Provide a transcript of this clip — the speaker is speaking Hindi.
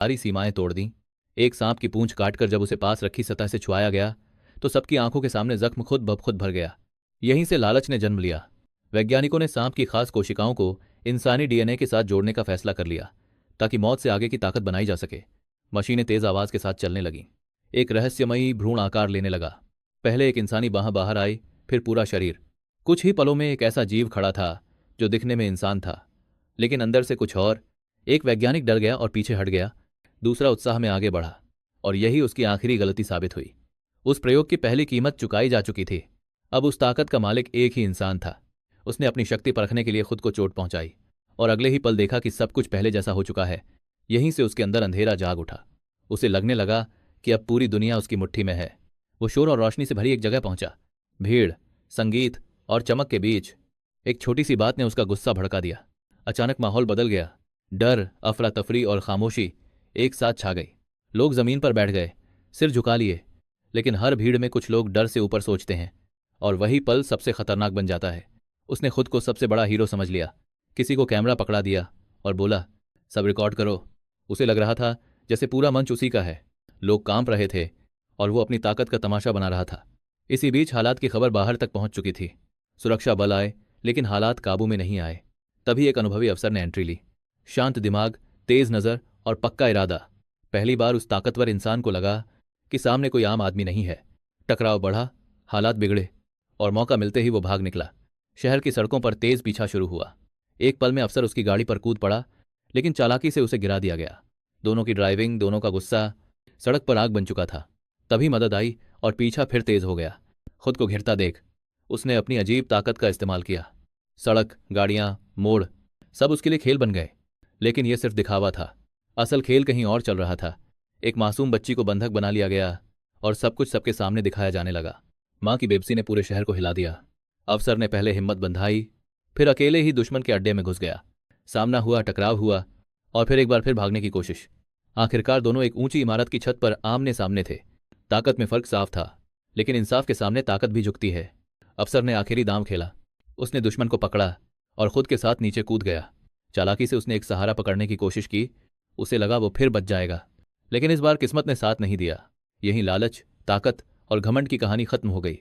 सारी सीमाएं तोड़ दी। एक सांप की पूंछ काटकर जब उसे पास रखी सतह से छुआया गया तो सबकी आंखों के सामने जख्म खुद ब खुद भर गया। यहीं से लालच ने जन्म लिया। वैज्ञानिकों ने सांप की खास कोशिकाओं को इंसानी डीएनए के साथ जोड़ने का फैसला कर लिया ताकि मौत से आगे की ताकत बनाई जा सके। मशीनें तेज आवाज के साथ चलने लगीं। एक रहस्यमयी भ्रूण आकार लेने लगा। पहले एक इंसानी बाह बाहर आई, फिर पूरा शरीर। कुछ ही पलों में एक ऐसा जीव खड़ा था जो दिखने में इंसान था लेकिन अंदर से कुछ और। एक वैज्ञानिक डर गया और पीछे हट गया, दूसरा उत्साह में आगे बढ़ा। और यही उसकी आखिरी गलती साबित हुई। उस प्रयोग की पहली कीमत चुकाई जा चुकी थी। अब उस ताकत का मालिक एक ही इंसान था। उसने अपनी शक्ति परखने के लिए खुद को चोट पहुंचाई और अगले ही पल देखा कि सब कुछ पहले जैसा हो चुका है। यहीं से उसके अंदर अंधेरा जाग उठा। उसे लगने लगा कि अब पूरी दुनिया उसकी मुट्ठी में है। वो शोर और रोशनी से भरी एक जगह पहुंचा। भीड़, संगीत और चमक के बीच एक छोटी सी बात ने उसका गुस्सा भड़का दिया। अचानक माहौल बदल गया। डर, अफरा तफरी और खामोशी एक साथ छा गई। लोग जमीन पर बैठ गए, सिर झुका लिए। लेकिन हर भीड़ में कुछ लोग डर से ऊपर सोचते हैं और वही पल सबसे खतरनाक बन जाता है। उसने खुद को सबसे बड़ा हीरो समझ लिया। किसी को कैमरा पकड़ा दिया और बोला, सब रिकॉर्ड करो। उसे लग रहा था जैसे पूरा मंच उसी का है। लोग कांप रहे थे और वो अपनी ताकत का तमाशा बना रहा था। इसी बीच हालात की खबर बाहर तक पहुंच चुकी थी। सुरक्षा बल आए लेकिन हालात काबू में नहीं आए। तभी एक अनुभवी अफसर ने एंट्री ली। शांत दिमाग, तेज नज़र और पक्का इरादा। पहली बार उस ताकतवर इंसान को लगा कि सामने कोई आम आदमी नहीं है। टकराव बढ़ा, हालात बिगड़े और मौका मिलते ही वो भाग निकला। शहर की सड़कों पर तेज पीछा शुरू हुआ। एक पल में अफसर उसकी गाड़ी पर कूद पड़ा लेकिन चालाकी से उसे गिरा दिया गया। दोनों की ड्राइविंग, दोनों का गुस्सा सड़क पर आग बन चुका था। तभी मदद आई और पीछा फिर तेज हो गया। खुद को घिरता देख उसने अपनी अजीब ताकत का इस्तेमाल किया। सड़क, गाड़ियां, मोड़ सब उसके लिए खेल बन गए। लेकिन यह सिर्फ दिखावा था। असल खेल कहीं और चल रहा था। एक मासूम बच्ची को बंधक बना लिया गया और सब कुछ सबके सामने दिखाया जाने लगा। मां की बेबसी ने पूरे शहर को हिला दिया। अफसर ने पहले हिम्मत बंधाई, फिर अकेले ही दुश्मन के अड्डे में घुस गया। सामना हुआ, टकराव हुआ और फिर एक बार फिर भागने की कोशिश। आखिरकार दोनों एक ऊंची इमारत की छत पर आमने सामने थे। ताकत में फर्क साफ था लेकिन इंसाफ के सामने ताकत भी झुकती है। अफसर ने आखिरी दांव खेला। उसने दुश्मन को पकड़ा और खुद के साथ नीचे कूद गया। चालाकी से उसने एक सहारा पकड़ने की कोशिश की। उसे लगा वो फिर बच जाएगा लेकिन इस बार किस्मत ने साथ नहीं दिया। यहीं लालच, ताकत और घमंड की कहानी खत्म हो गई।